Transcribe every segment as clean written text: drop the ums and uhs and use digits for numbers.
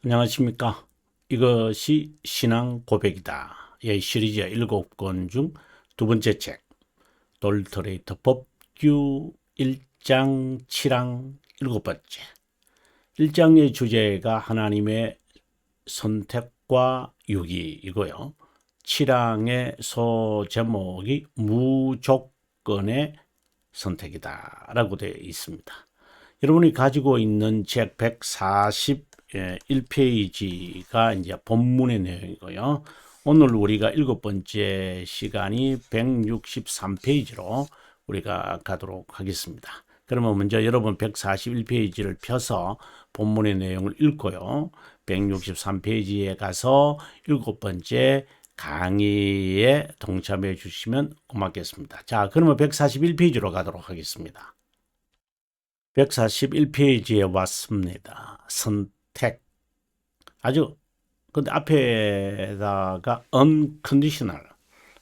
안녕하십니까. 이것이 신앙 고백이다. 이 시리즈 7권 중 두 번째 책, 돌터레이터 법규 1장 7항 7번째. 1장의 주제가 하나님의 선택과 유기이고요. 7항의 소제목이 무조건의 선택이다 라고 되어 있습니다. 여러분이 가지고 있는 책 141페이지가 이제 본문의 내용이고요. 오늘 우리가 7번째 시간이 163페이지로 우리가 가도록 하겠습니다. 그러면 먼저 여러분 141페이지를 펴서 본문의 내용을 읽고요. 163페이지에 가서 7번째 강의에 동참해 주시면 고맙겠습니다. 자, 그러면 141페이지로 가도록 하겠습니다. 141페이지에 왔습니다. 선택. 근데 앞에다가 unconditional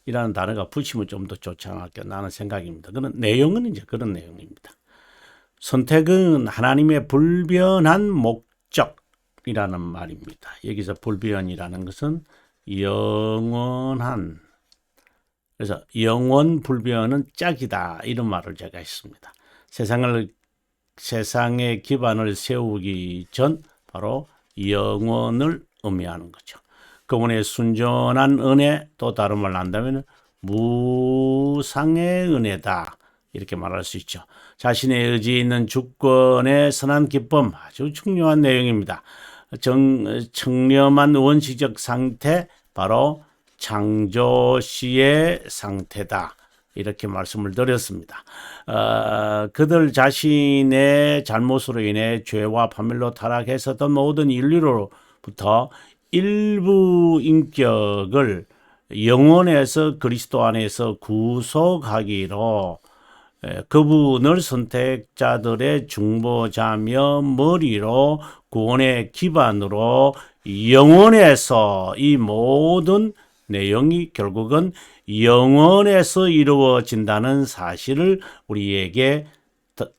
이라는 단어가 붙이면 좀 더 좋지 않을까 나는 생각입니다. 그런 내용은 이제 그런 내용입니다. 선택은 하나님의 불변한 목적이라는 말입니다. 여기서 불변이라는 것은 영원한, 그래서 영원 불변은 짝이다 이런 말을 제가 했습니다. 세상의 기반을 세우기 전 바로 영원을 의미하는 거죠. 그분의 순전한 은혜, 또 다른 말로 한다면 무상의 은혜다 이렇게 말할 수 있죠. 자신의 의지 있는 주권의 선한 기쁨, 아주 중요한 내용입니다. 청렴한 원시적 상태, 바로 창조 시의 상태다 이렇게 말씀을 드렸습니다. 그들 자신의 잘못으로 인해 죄와 파멸로 타락했었던 모든 인류로부터 일부 인격을 영혼에서 그리스도 안에서 구속하기로 그분을 선택자들의 중보자며 머리로 구원의 기반으로 영혼에서 이 모든 내용이 결국은 영원에서 이루어진다는 사실을 우리에게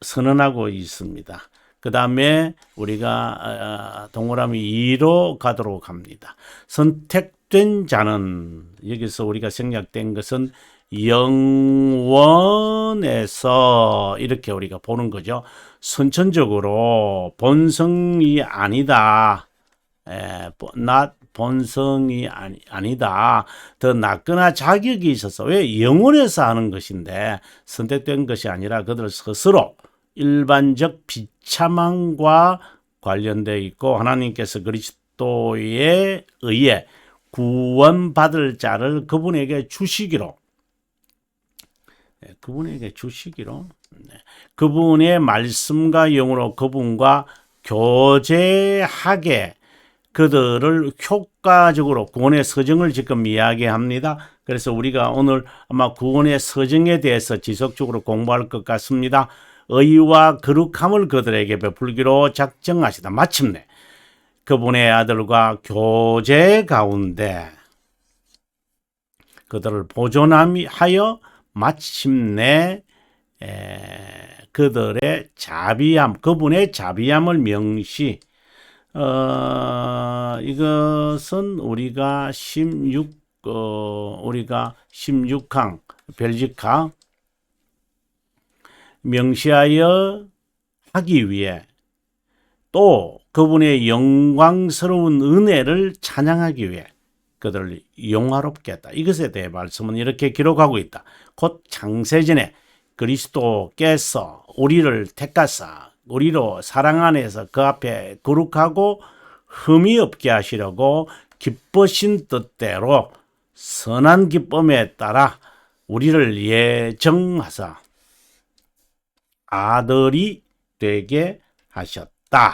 선언하고 있습니다. 그 다음에 우리가 동그라미 2로 가도록 합니다. 선택된 자는, 여기서 우리가 생략된 것은 영원에서 이렇게 우리가 보는 거죠. 선천적으로 본성이 아니다. 본성이 아니다. 더 낫거나 자격이 있어서, 왜 영혼에서 하는 것인데 선택된 것이 아니라 그들 스스로 일반적 비참함과 관련되어 있고, 하나님께서 그리스도에 의해 구원받을 자를 그분에게 주시기로 그분의 말씀과 영으로 그분과 교제하게 그들을 효과적으로 구원의 서정을 지금 이야기합니다. 그래서 우리가 오늘 아마 구원의 서정에 대해서 지속적으로 공부할 것 같습니다. 의와 거룩함을 그들에게 베풀기로 작정하시다. 마침내 그분의 아들과 교제 가운데 그들을 보존하여 마침내 그들의 자비함, 그분의 자비함을 명시. 이것은 우리가 16항 벨지카 명시하여 하기 위해, 또 그분의 영광스러운 은혜를 찬양하기 위해 그들을 영화롭게 했다. 이것에 대해 말씀은 이렇게 기록하고 있다. 곧 창세전에 그리스도께서 우리를 택하사 우리로 사랑 안에서 그 앞에 거룩하고 흠이 없게 하시려고 기쁘신 뜻대로 선한 기쁨에 따라 우리를 예정하사 아들이 되게 하셨다.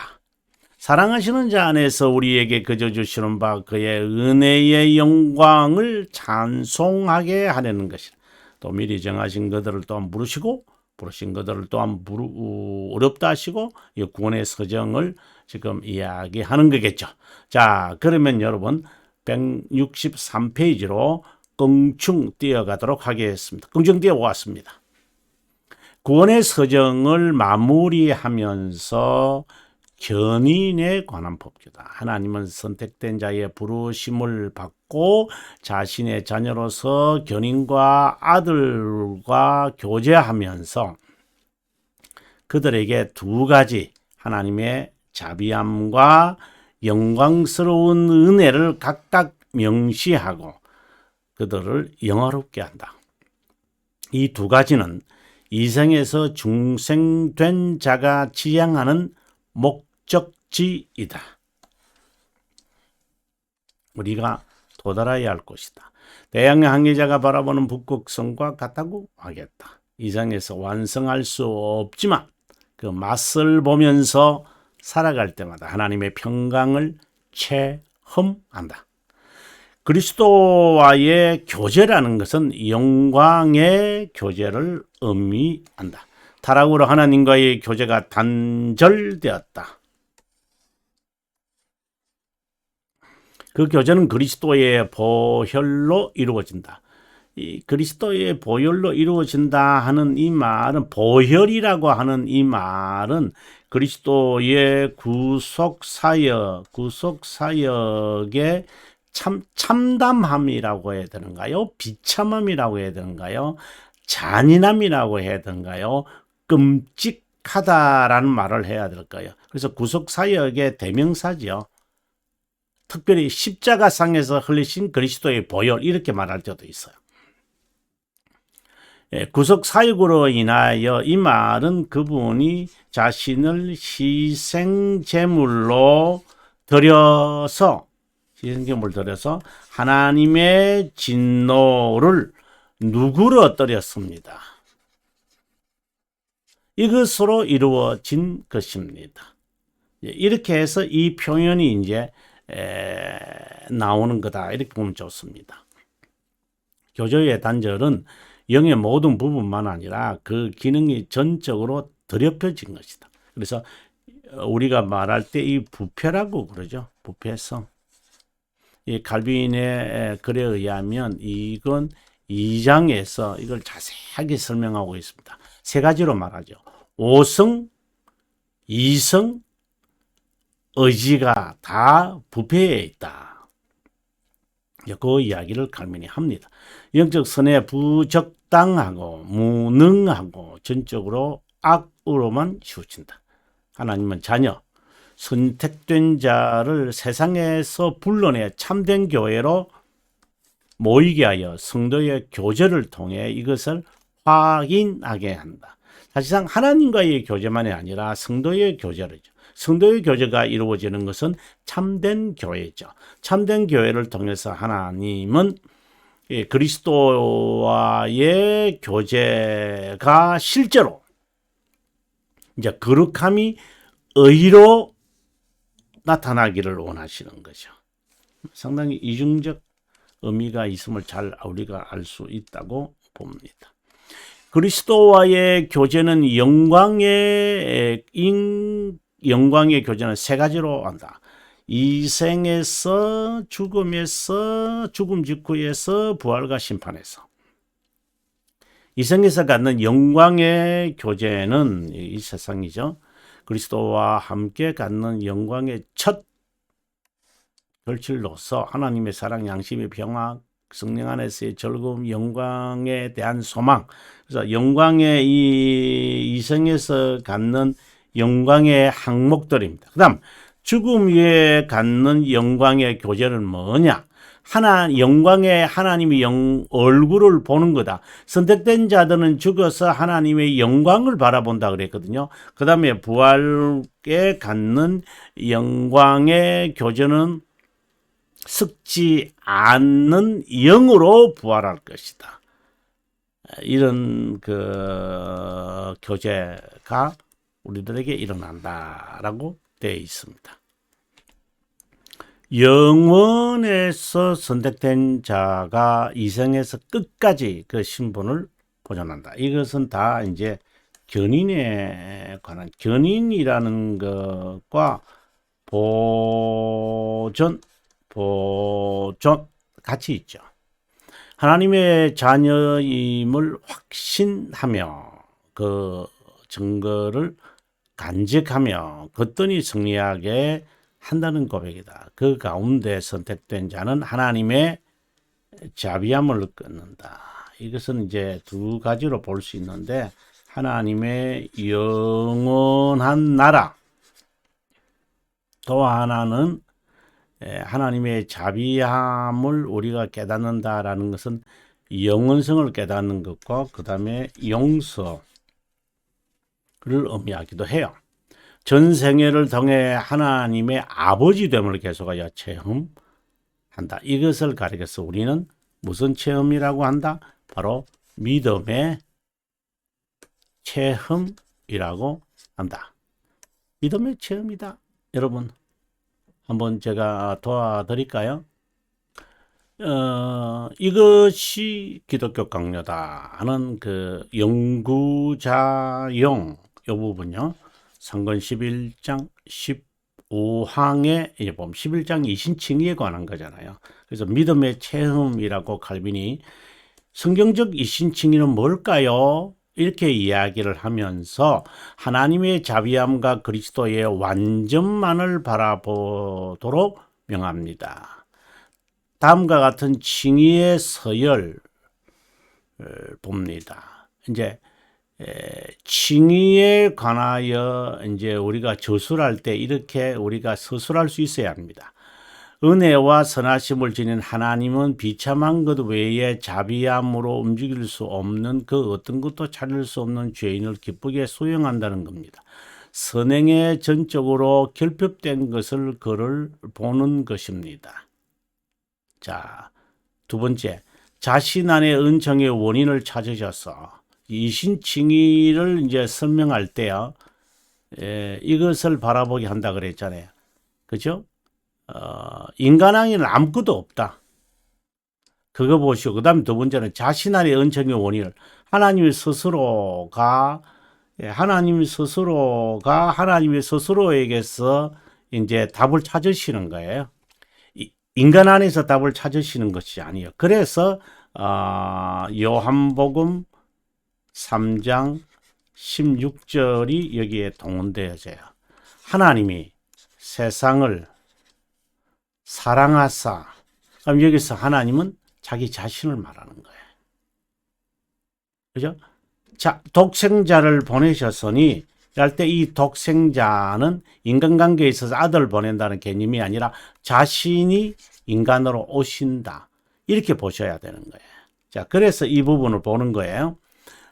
사랑하시는 자 안에서 우리에게 그저 주시는 바 그의 은혜의 영광을 찬송하게 하려는 것이다. 또 미리 정하신 것들을 또한 부르시고 부르신 것들을 또한 어렵다 하시고 이 구원의 서정을 지금 이야기하는 거겠죠. 자, 그러면 여러분 163페이지로 껑충 뛰어가도록 하겠습니다. 껑충 뛰어왔습니다. 구원의 서정을 마무리하면서 견인에 관한 법규다. 하나님은 선택된 자의 부르심을 받고 자신의 자녀로서 견인과 아들과 교제하면서 그들에게 두 가지 하나님의 자비함과 영광스러운 은혜를 각각 명시하고 그들을 영화롭게 한다. 이 두 가지는 이생에서 중생된 자가 지향하는 목적지이다. 우리가 도달해야 할 곳이다. 대양의 항해자가 바라보는 북극성과 같다고 하겠다. 이생에서 완성할 수 없지만 그 맛을 보면서 살아갈 때마다 하나님의 평강을 체험한다. 그리스도와의 교제라는 것은 영광의 교제를 의미한다. 타락으로 하나님과의 교제가 단절되었다. 그 교제는 그리스도의 보혈로 이루어진다. 이 그리스도의 보혈로 이루어진다 하는 이 말은, 보혈이라고 하는 이 말은 그리스도의 구속 사역의 참담함이라고 해야 되는가요? 비참함이라고 해야 되는가요? 잔인함이라고 해야 되는가요? 끔찍하다라는 말을 해야 될까요? 그래서 구속 사역의 대명사지요. 특별히 십자가상에서 흘리신 그리스도의 보혈, 이렇게 말할 때도 있어요. 구속 사역으로 인하여 이 말은 그분이 자신을 희생제물로 드려서 하나님의 진노를 누그러뜨렸습니다. 이것으로 이루어진 것입니다. 이렇게 해서 이 표현이 이제 나오는 거다, 이렇게 보면 좋습니다. 교제의 단절은 영의 모든 부분만 아니라 그 기능이 전적으로 더럽혀진 것이다. 그래서 우리가 말할 때 이 부패라고 그러죠. 부패성. 이 칼빈의 글에 의하면 이건 2장에서 이걸 자세하게 설명하고 있습니다. 세 가지로 말하죠. 오성, 이성, 의지가 다 부패해 있다. 그 이야기를 칼빈이 합니다. 영적 선에 부적당하고 무능하고 전적으로 악으로만 치우친다. 하나님은 자녀, 선택된 자를 세상에서 불러내 참된 교회로 모이게 하여 성도의 교제를 통해 이것을 확인하게 한다. 사실상 하나님과의 교제만이 아니라 성도의 교제로죠. 성도의 교제가 이루어지는 것은 참된 교회죠. 참된 교회를 통해서 하나님은 그리스도와의 교제가 실제로 이제 거룩함이 의로 나타나기를 원하시는 거죠. 상당히 이중적 의미가 있음을 잘 우리가 알 수 있다고 봅니다. 그리스도와의 교제는 영광의 교제는 세 가지로 한다. 이 생에서, 죽음에서, 죽음 직후에서, 부활과 심판에서. 이 생에서 갖는 영광의 교제는 이 세상이죠. 그리스도와 함께 갖는 영광의 첫 결실로서 하나님의 사랑, 양심의 평화, 성령 안에서의 즐거움, 영광에 대한 소망. 그래서 영광의 이 생에서 갖는 영광의 항목들입니다. 그 다음 죽음 위에 갖는 영광의 교제는 뭐냐? 영광의 하나님의 얼굴을 보는 거다. 선택된 자들은 죽어서 하나님의 영광을 바라본다 그랬거든요. 그 다음에 부활에 갖는 영광의 교제는 썩지 않는 영으로 부활할 것이다. 이런 그 교제가 우리들에게 일어난다라고 되어 있습니다. 영원에서 선택된 자가 이생에서 끝까지 그 신분을 보존한다. 이것은 다 이제 견인에 관한, 견인이라는 것과 보존 같이 있죠. 하나님의 자녀임을 확신하며 그 증거를 간직하며 거뜬히 승리하게 한다는 고백이다. 그 가운데 선택된 자는 하나님의 자비함을 끊는다. 이것은 이제 두 가지로 볼 수 있는데 하나님의 영원한 나라, 또 하나는 하나님의 자비함을 우리가 깨닫는다라는 것은 영원성을 깨닫는 것과 그 다음에 용서를 의미하기도 해요. 전생애를 통해 하나님의 아버지됨을 계속하여 체험한다. 이것을 가리켜서 우리는 무슨 체험이라고 한다? 바로 믿음의 체험이라고 한다. 믿음의 체험이다. 여러분, 한번 제가 도와드릴까요? 이것이 기독교 강요다 하는 그 연구자용 이 부분요. 상권 11장 15항에 이제 보면 11장 이신칭의에 관한 거잖아요. 그래서 믿음의 체험이라고 칼빈이 성경적 이신칭의는 뭘까요? 이렇게 이야기를 하면서 하나님의 자비함과 그리스도의 완전만을 바라보도록 명합니다. 다음과 같은 칭의의 서열 봅니다. 이제 칭의에 관하여 이제 우리가 저술할 때 이렇게 우리가 서술할 수 있어야 합니다. 은혜와 선하심을 지닌 하나님은 비참한 것 외에 자비함으로 움직일 수 없는 그 어떤 것도 찾을 수 없는 죄인을 기쁘게 수용한다는 겁니다. 선행에 전적으로 결핍된 것을 그를 보는 것입니다. 자, 두 번째, 자신 안의 은총의 원인을 찾으셔서 이신칭의를 이제 설명할 때요, 이것을 바라보게 한다 그랬잖아요. 그죠? 인간왕에는 아무것도 없다. 그거 보시고, 그 다음에 두 번째는 자신 안의 은총의 원인을 하나님 스스로가 하나님의 스스로에게서 이제 답을 찾으시는 거예요. 인간 안에서 답을 찾으시는 것이 아니에요. 그래서 요한복음 3장 16절이 여기에 동원되어져요. 하나님이 세상을 사랑하사. 그럼 여기서 하나님은 자기 자신을 말하는 거예요. 그죠? 자, 독생자를 보내셨으니 할 때 이 독생자는 인간관계에 있어서 아들을 보낸다는 개념이 아니라 자신이 인간으로 오신다. 이렇게 보셔야 되는 거예요. 자, 그래서 이 부분을 보는 거예요.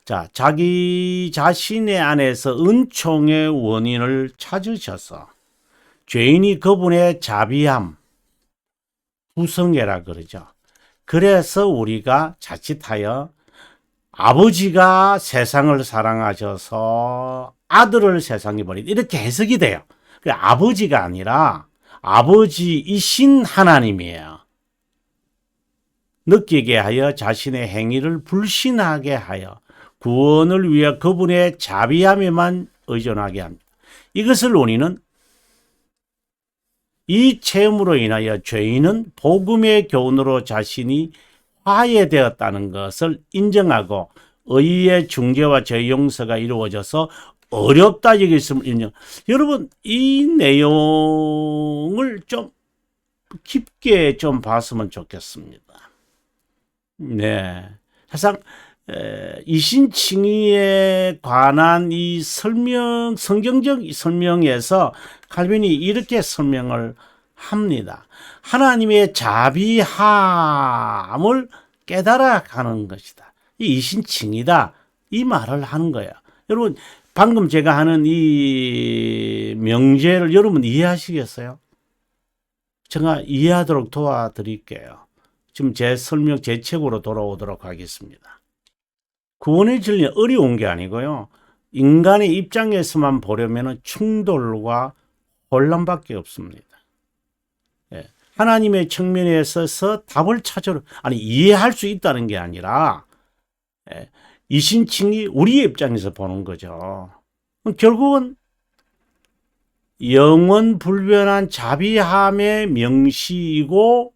자, 자기 자신의 안에서 은총의 원인을 찾으셔서 죄인이 그분의 자비함, 후성애라 그러죠. 그래서 우리가 자칫하여 아버지가 세상을 사랑하셔서 아들을 세상에 버린 이렇게 해석이 돼요. 아버지가 아니라 아버지이신 하나님이에요. 느끼게 하여 자신의 행위를 불신하게 하여 구원을 위해 그분의 자비함에만 의존하게 합니다. 이것을 우리는 이 체험으로 인하여 죄인은 복음의 교훈으로 자신이 화해되었다는 것을 인정하고 의의 중재와 죄 용서가 이루어져서 어렵다 여겼음을 인정. 여러분, 이 내용을 좀 깊게 좀 봤으면 좋겠습니다. 네, 사실 이신칭의에 관한 이 설명, 성경적 설명에서 칼빈이 이렇게 설명을 합니다. 하나님의 자비함을 깨달아 가는 것이다. 이 이신칭의다. 이 말을 하는 거예요. 여러분, 방금 제가 하는 이 명제를 여러분 이해하시겠어요? 제가 이해하도록 도와드릴게요. 지금 제 설명, 제 책으로 돌아오도록 하겠습니다. 구원의 진리는 어려운 게 아니고요. 인간의 입장에서만 보려면 충돌과 혼란밖에 없습니다. 예. 하나님의 측면에 있어서 답을 이해할 수 있다는 게 아니라, 이신칭이 우리의 입장에서 보는 거죠. 결국은 영원 불변한 자비함의 명시이고,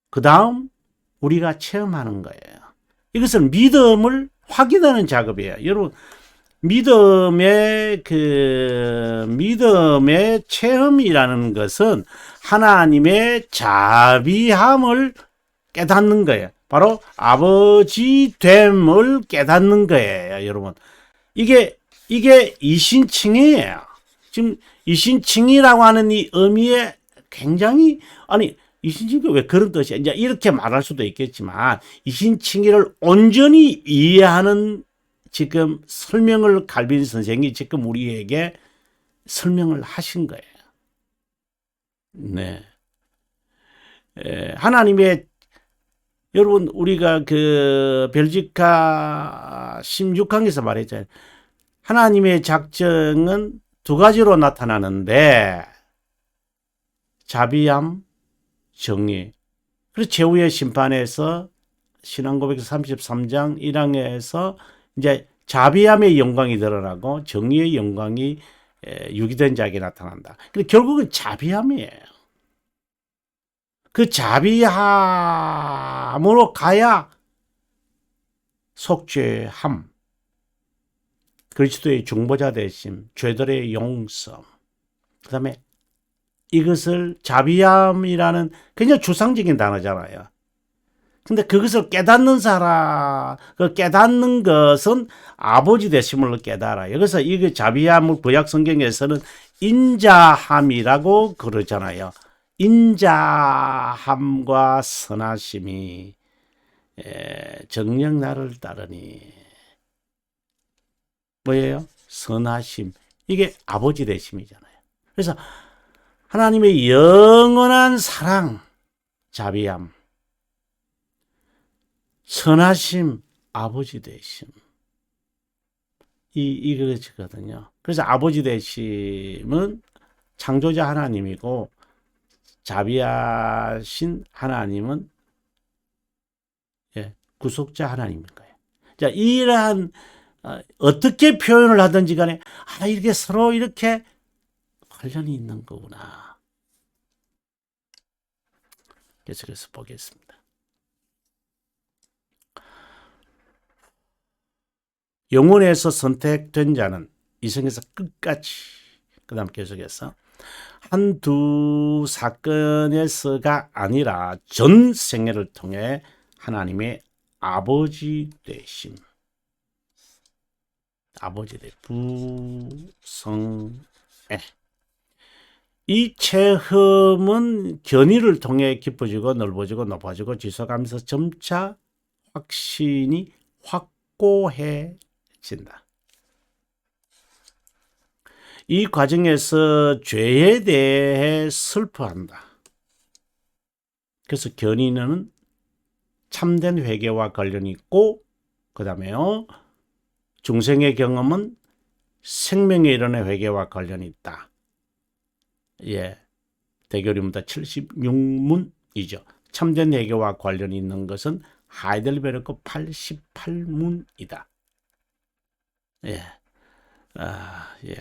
그 다음 우리가 체험하는 거예요. 이것은 믿음을 확인하는 작업이에요. 여러분, 믿음의 체험이라는 것은 하나님의 자비함을 깨닫는 거예요. 바로 아버지됨을 깨닫는 거예요, 여러분. 이게 이신칭이에요. 지금 이신칭이라고 하는 이 의미에 굉장히, 아니, 이신칭이 왜 그런 뜻이야? 이제 이렇게 말할 수도 있겠지만, 이신칭의를 온전히 이해하는 지금 설명을 갈빈 선생이 지금 우리에게 설명을 하신 거예요. 네. 하나님의, 여러분, 우리가 그 벨지카 16강에서 말했잖아요. 하나님의 작정은 두 가지로 나타나는데, 자비함, 정의. 그래서 최후의 심판에서 신앙고백 33장 1항에서 이제 자비함의 영광이 드러나고 정의의 영광이 유기된 자에게 나타난다. 근데 결국은 자비함이에요. 그 자비함으로 가야 속죄함, 그리스도의 중보자 되심, 죄들의 용서, 그 다음에 이것을 자비함이라는 굉장히 추상적인 단어잖아요. 근데 그것을 깨닫는 사람, 그 깨닫는 것은 아버지 되심을 깨달아요. 그래서 이 자비함을 구약 성경에서는 인자함이라고 그러잖아요. 인자함과 선하심이 정녕 나를 따르니. 뭐예요? 선하심. 이게 아버지 되심이잖아요. 그래서 하나님의 영원한 사랑, 자비함, 선하심, 아버지 되심. 이것이거든요. 그래서 아버지 되심은 창조자 하나님이고, 자비하신 하나님은 구속자 하나님인 거예요. 자, 이러한 어떻게 표현을 하든지 간에 이렇게 서로 이렇게 관련이 있는 거구나. 계속해서 보겠습니다. 영혼에서 선택된 자는 이생에서 끝까지, 그 다음 계속해서 한두 사건에서가 아니라 전 생애를 통해 하나님의 아버지 되심, 아버지 되 부성애. 이 체험은 견의를 통해 깊어지고 넓어지고 높아지고 지속하면서 점차 확신이 확고해진다. 이 과정에서 죄에 대해 슬퍼한다. 그래서 견의는 참된 회개와 관련이 있고, 그 다음에요, 중생의 생명에 이르는 회개와 관련이 있다. 대교리문답 76문이죠. 참된 회개와 관련이 있는 것은 하이델베르크 88문이다.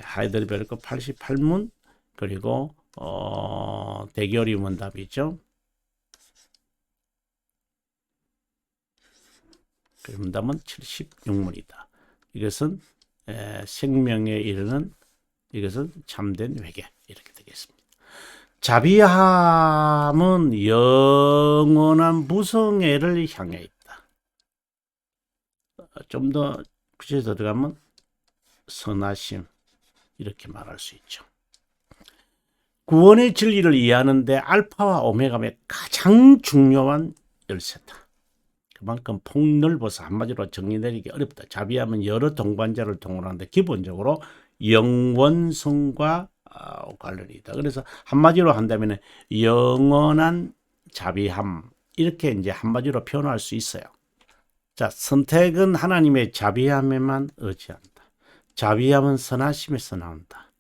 하이델베르크 88문, 그리고 대교리문답이죠. 그 문답은 76문이다. 이것은 생명에 이르는, 이것은 참된 회개, 이렇게 되겠습니다. 자비함은 영원한 무성애를 향해 있다. 좀 더 구체적으로 들어가면 선하심, 이렇게 말할 수 있죠. 구원의 진리를 이해하는데 알파와 오메가의 가장 중요한 열쇠다. 그만큼 폭넓어서 한마디로 정리 내리기 어렵다. 자비함은 여러 동반자를 통솔하는데 기본적으로 영원성과 관련이 있다. 그래서 한마디로 한다면 영원한 자비함, 이렇게 이제 한마디로 표현할 수 있어요. 자, 선택은 하나님의 자비함에만 의지한다. 자비함은 선하심에서 나온다.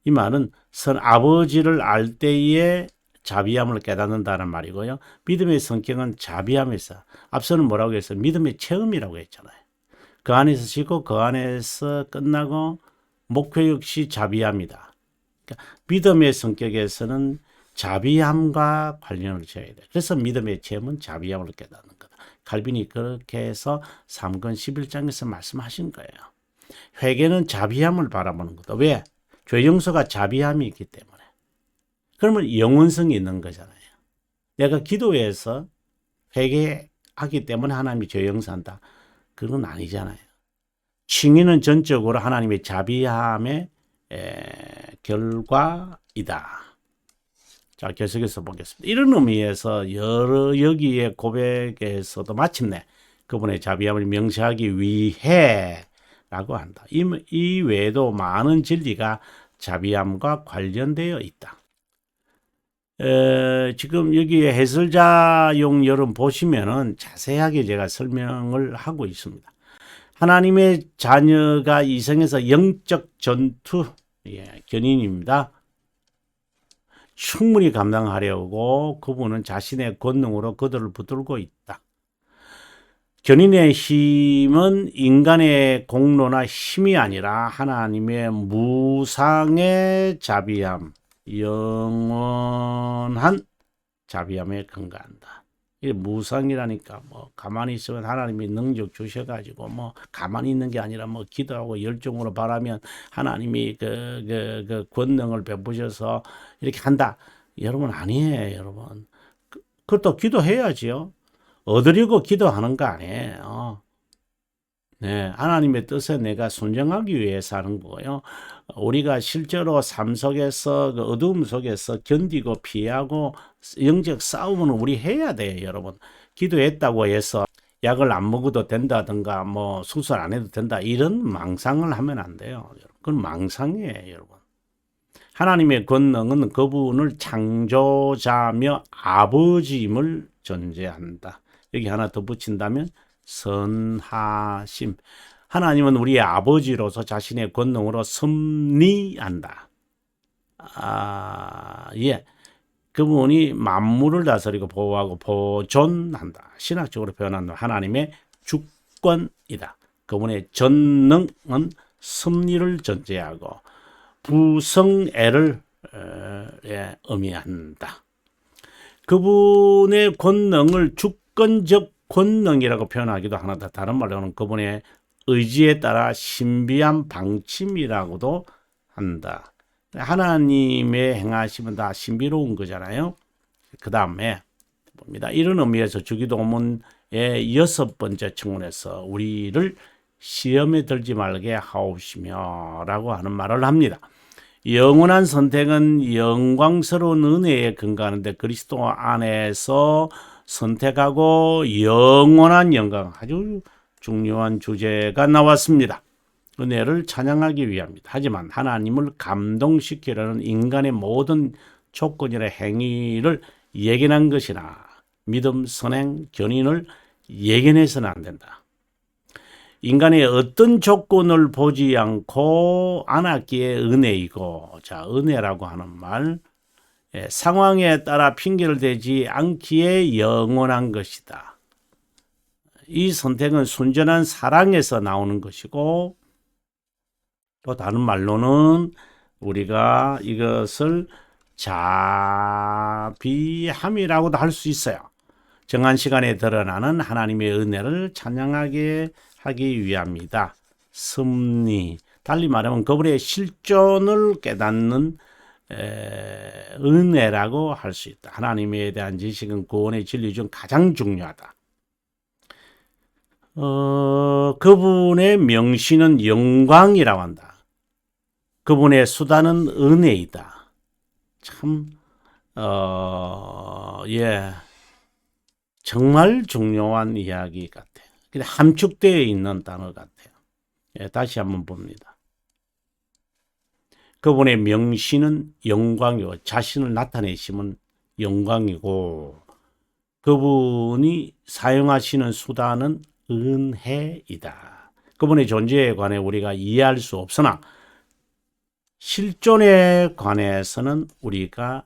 이 말은 아버지를 알 때에 자비함을 깨닫는다는 말이고요. 믿음의 성격은 자비함에서, 앞서는 뭐라고 했어요? 믿음의 체험이라고 했잖아요. 그 안에서 지고 그 안에서 끝나고 목표 역시 자비함이다. 그러니까 믿음의 성격에서는 자비함과 관련을 지어야 돼. 그래서 믿음의 체험은 자비함을 깨닫는 거다. 칼빈이 그렇게 해서 3권 11장에서 말씀하신 거예요. 회개는 자비함을 바라보는 거다. 왜? 죄 용서가 자비함이 있기 때문에. 그러면 영원성이 있는 거잖아요. 내가 기도해서 회개하기 때문에 하나님이 죄 용서한다. 그건 아니잖아요. 칭의는 전적으로 하나님의 자비함의 결과이다. 자, 계속해서 보겠습니다. 이런 의미에서 여러 여기의 고백에서도 마침내 그분의 자비함을 명시하기 위해 라고 한다. 이 외에도 많은 진리가 자비함과 관련되어 있다. 지금 여기에 해설자용 여러분 보시면은 자세하게 제가 설명을 하고 있습니다. 하나님의 자녀가 이생에서 영적 전투 견인입니다. 충분히 감당하려고 그분은 자신의 권능으로 그들을 붙들고 있다. 견인의 힘은 인간의 공로나 힘이 아니라 하나님의 무상의 자비함, 영원한 자비함에 근거한다. 이게 무상이라니까 뭐 가만히 있으면 하나님이 능력 주셔가지고 뭐 가만히 있는 게 아니라 뭐 기도하고 열정으로 바라면 하나님이 그 권능을 베푸셔서 이렇게 한다. 여러분 아니에요, 여러분. 그것도 기도해야지요. 얻으려고 기도하는 거 아니에요. 네, 하나님의 뜻에 내가 순종하기 위해서 하는 거예요. 우리가 실제로 삶 속에서 그 어두움 속에서 견디고 피하고 영적 싸움은 우리 해야 돼요, 여러분. 기도했다고 해서 약을 안 먹어도 된다든가 뭐 수술 안 해도 된다 이런 망상을 하면 안 돼요. 그건 망상이에요, 여러분. 하나님의 권능은 그분을 창조자며 아버지임을 전제한다. 여기 하나 더 붙인다면 선하심. 하나님은 우리의 아버지로서 자신의 권능으로 섭리한다. 예. 그분이 만물을 다스리고 보호하고 보존한다. 신학적으로 표현한 하나님의 주권이다. 그분의 전능은 섭리를 전제하고 부성애를 의미한다. 그분의 권능을 주권적 권능이라고 표현하기도 하나다. 다른 말로는 그분의 의지에 따라 신비한 방침이라고도 한다. 하나님의 행하심은 다 신비로운 거잖아요. 그 다음에 봅니다. 이런 의미에서 주기도문의 6번째 청문에서 우리를 시험에 들지 말게 하옵시며 라고 하는 말을 합니다. 영원한 선택은 영광스러운 은혜에 근거하는데 그리스도 안에서 선택하고 영원한 영광, 아주 중요한 주제가 나왔습니다. 은혜를 찬양하기 위함입니다. 하지만 하나님을 감동시키려는 인간의 모든 조건이나 행위를 예견한 것이나 믿음, 선행, 견인을 예견해서는 안 된다. 인간의 어떤 조건을 보지 않고 안았기에 은혜이고, 자, 은혜라고 하는 말, 상황에 따라 핑계를 대지 않기에 영원한 것이다. 이 선택은 순전한 사랑에서 나오는 것이고, 또 다른 말로는 우리가 이것을 자비함이라고도 할 수 있어요. 정한 시간에 드러나는 하나님의 은혜를 찬양하게 하기 위함이다. 섭리, 달리 말하면 그분의 실존을 깨닫는 은혜라고 할 수 있다. 하나님에 대한 지식은 구원의 진리 중 가장 중요하다. 그분의 명시는 영광이라고 한다. 그분의 수단은 은혜이다. 참, 정말 중요한 이야기 같아요. 함축되어 있는 단어 같아요. 다시 한번 봅니다. 그분의 명시는 영광이고 자신을 나타내심은 영광이고 그분이 사용하시는 수단은 은혜이다. 그분의 존재에 관해 우리가 이해할 수 없으나 실존에 관해서는 우리가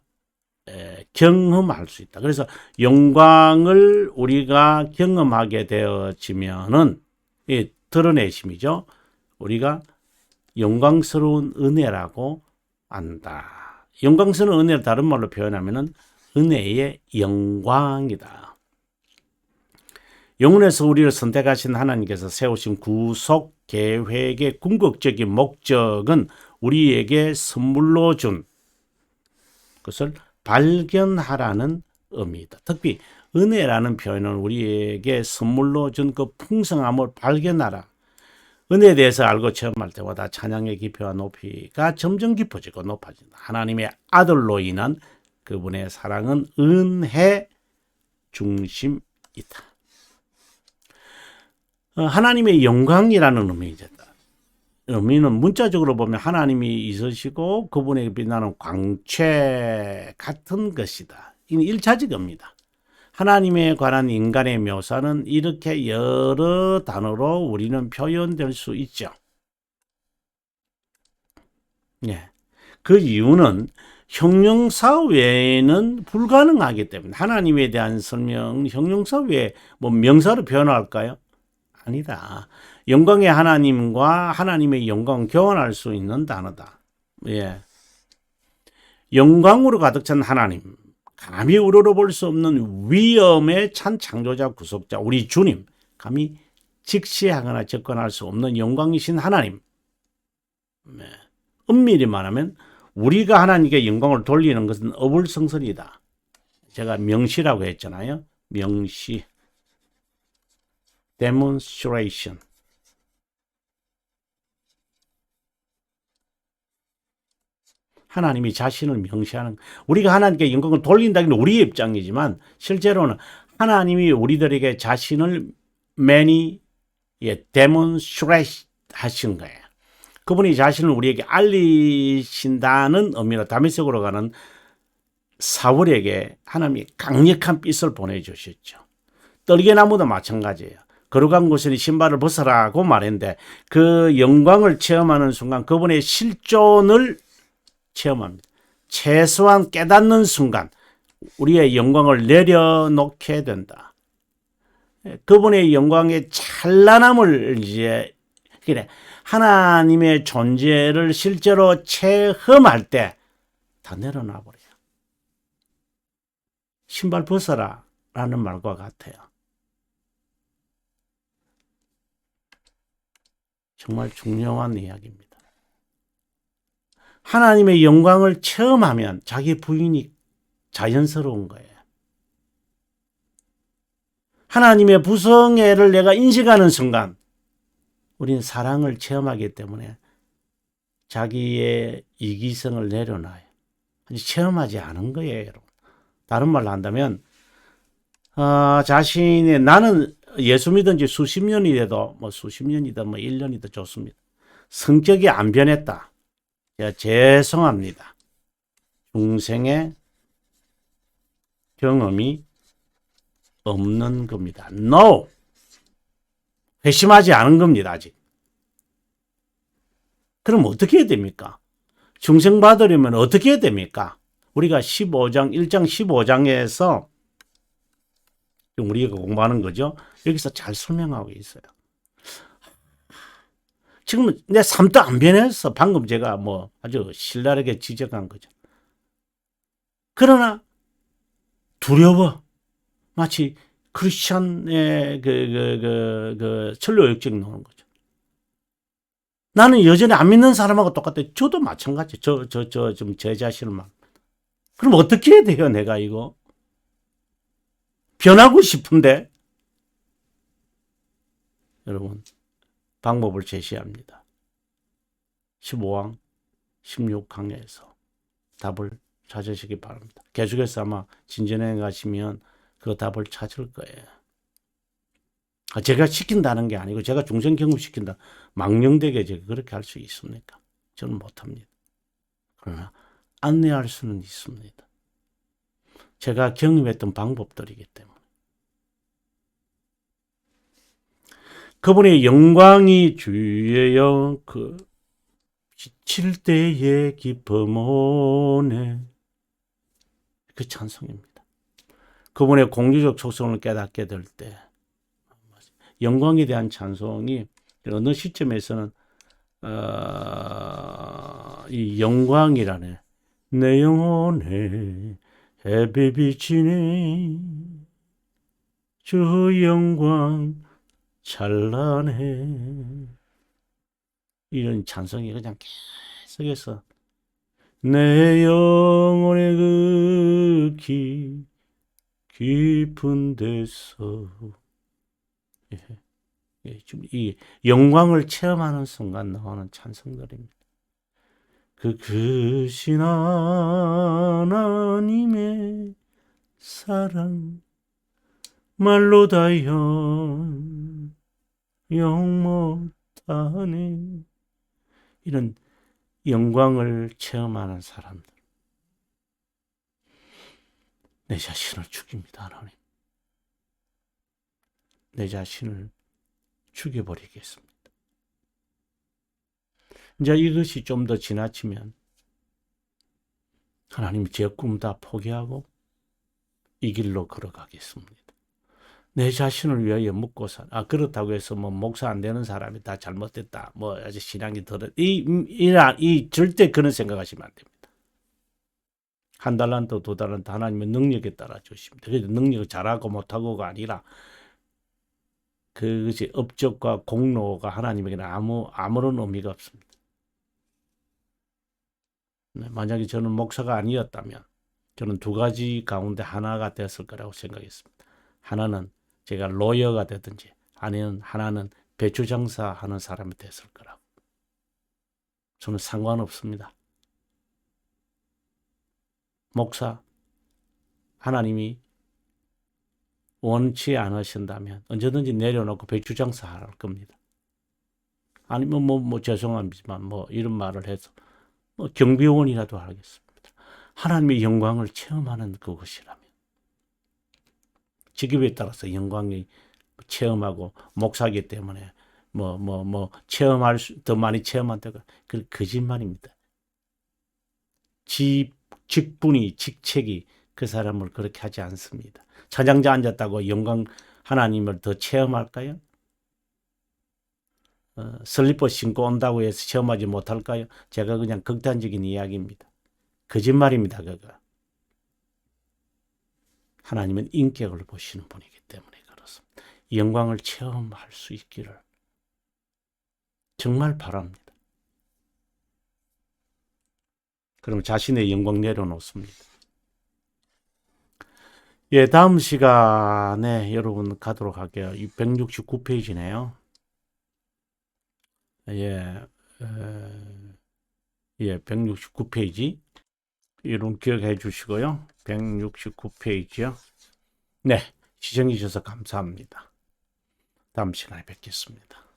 경험할 수 있다. 그래서 영광을 우리가 경험하게 되어지면은 드러내심이죠. 우리가 영광스러운 은혜라고 한다. 영광스러운 은혜를 다른 말로 표현하면은 은혜의 영광이다. 영혼에서 우리를 선택하신 하나님께서 세우신 구속 계획의 궁극적인 목적은 우리에게 선물로 준 것을 발견하라는 의미이다. 특히 은혜라는 표현은 우리에게 선물로 준 그 풍성함을 발견하라. 은혜에 대해서 알고 체험할 때마다 찬양의 깊이와 높이가 점점 깊어지고 높아진다. 하나님의 아들로 인한 그분의 사랑은 은혜 중심이다. 하나님의 영광이라는 의미이다. 의미는 문자적으로 보면 하나님이 있으시고 그분에게 빛나는 광채 같은 것이다. 이는 1차적 의미다. 하나님에 관한 인간의 묘사는 이렇게 여러 단어로 우리는 표현될 수 있죠. 예. 그 이유는 형용사 외에는 불가능하기 때문에 하나님에 대한 설명, 형용사 외에 뭐 명사로 표현할까요? 아니다. 영광의 하나님과 하나님의 영광을 교환할 수 있는 단어다. 예. 영광으로 가득 찬 하나님, 감히 우러러볼 수 없는 위엄에 찬 창조자 구속자 우리 주님, 감히 직시하거나 접근할 수 없는 영광이신 하나님. 네. 엄밀히 말하면 우리가 하나님께 영광을 돌리는 것은 어불성설이다. 제가 명시라고 했잖아요. 명시, demonstration. 하나님이 자신을 명시하는, 우리가 하나님께 영광을 돌린다는 우리의 입장이지만 실제로는 하나님이 우리들에게 자신을 demonstrate 하신 거예요. 그분이 자신을 우리에게 알리신다는 의미로 다메섹으로 가는 사울에게 하나님이 강력한 빛을 보내주셨죠. 떨개나무도 마찬가지예요. 거룩한 곳에 신발을 벗으라고 말했는데 그 영광을 체험하는 순간 그분의 실존을 체험합니다. 최소한 깨닫는 순간 우리의 영광을 내려놓게 된다. 그분의 영광의 찬란함을 이제 그래 하나님의 존재를 실제로 체험할 때 다 내려놔 버려요. 신발 벗어라 라는 말과 같아요. 정말 중요한 이야기입니다. 하나님의 영광을 체험하면 자기 부인이 자연스러운 거예요. 하나님의 부성애를 내가 인식하는 순간 우리는 사랑을 체험하기 때문에 자기의 이기성을 내려놔요. 체험하지 않은 거예요, 여러분. 다른 말로 한다면 자신의 나는 예수 믿은 지 수십 년이 돼도 뭐 수십 년이든 뭐 1년이든 좋습니다. 성격이 안 변했다. 죄송합니다. 중생의 경험이 없는 겁니다. No! 회심하지 않은 겁니다, 아직. 그럼 어떻게 해야 됩니까? 중생 받으려면 어떻게 해야 됩니까? 우리가 1장 15장에서 우리가 공부하는 거죠. 여기서 잘 설명하고 있어요. 지금 내 삶도 안 변했어. 방금 제가 뭐 아주 신랄하게 지적한 거죠. 그러나 두려워. 마치 크리스찬의 천로역적 나오는 거죠. 나는 여전히 안 믿는 사람하고 똑같아요. 저도 마찬가지. 좀 제 자신을 막. 그럼 어떻게 해야 돼요, 내가 이거? 변하고 싶은데. 여러분, 방법을 제시합니다. 15왕, 16강에서 답을 찾으시기 바랍니다. 계속해서 아마 진전해 가시면 그 답을 찾을 거예요. 제가 시킨다는 게 아니고 제가 중생 경험시킨다. 망령되게 제가 그렇게 할 수 있습니까? 저는 못합니다. 그러나 안내할 수는 있습니다. 제가 경험했던 방법들이기 때문에. 그분의 영광이 주의여 그 비칠 때의 기쁨 오네. 그 찬송입니다. 그분의 공유적 속성을 깨닫게 될 때 영광에 대한 찬송이 어느 시점에서는 이 영광이라는 내 영혼에 햇빛 비치네 주 영광 찬란해. 이런 찬송이 그냥 계속해서 내 영혼의 그 깊은 데서 좀 이 영광을 체험하는 순간 나오는 찬송들입니다. 그 크신 하나님의 사랑 말로 다 영영 못하네. 이런 영광을 체험하는 사람들. 내 자신을 죽입니다, 하나님. 내 자신을 죽여버리겠습니다. 이제 이것이 좀 더 지나치면 하나님 제 꿈 다 포기하고 이 길로 걸어가겠습니다. 내 자신을 위하여 묻고 그렇다고 해서 뭐 목사 안 되는 사람이 다 잘못됐다. 뭐 아직 신앙이 절대 그런 생각하시면 안 됩니다. 한 달란트, 두 달란트 하나님의 능력에 따라 주십니다. 그래서 능력을 잘하고 못하고가 아니라 그것이 업적과 공로가 하나님에게는 아무런 의미가 없습니다. 만약에 저는 목사가 아니었다면 저는 두 가지 가운데 하나가 됐을 거라고 생각했습니다. 하나는 제가 로여가 되든지 아니면 하나는 배추 장사하는 사람이 됐을 거라고. 저는 상관없습니다. 목사, 하나님이 원치 않으신다면 언제든지 내려놓고 배추 장사할 겁니다. 아니면 죄송합니다만 이런 말을 해서 경비원이라도 하겠습니다. 하나님의 영광을 체험하는 그것이라면 직업에 따라서 영광이 체험하고 목사기 때문에 더 많이 체험한다고 그 거짓말입니다. 직책이 그 사람을 그렇게 하지 않습니다. 찬양자 앉았다고 영광 하나님을 더 체험할까요? 슬리퍼 신고 온다고 해서 체험하지 못할까요? 제가 그냥 극단적인 이야기입니다. 거짓말입니다. 그거. 하나님은 인격을 보시는 분이기 때문에 그렇습니다. 영광을 체험할 수 있기를 정말 바랍니다. 그럼 자신의 영광 내려놓습니다. 다음 시간에 여러분 가도록 할게요. 169페이지네요. 169페이지. 이런 기억해 주시고요. 169페이지요. 네, 시청해 주셔서 감사합니다. 다음 시간에 뵙겠습니다.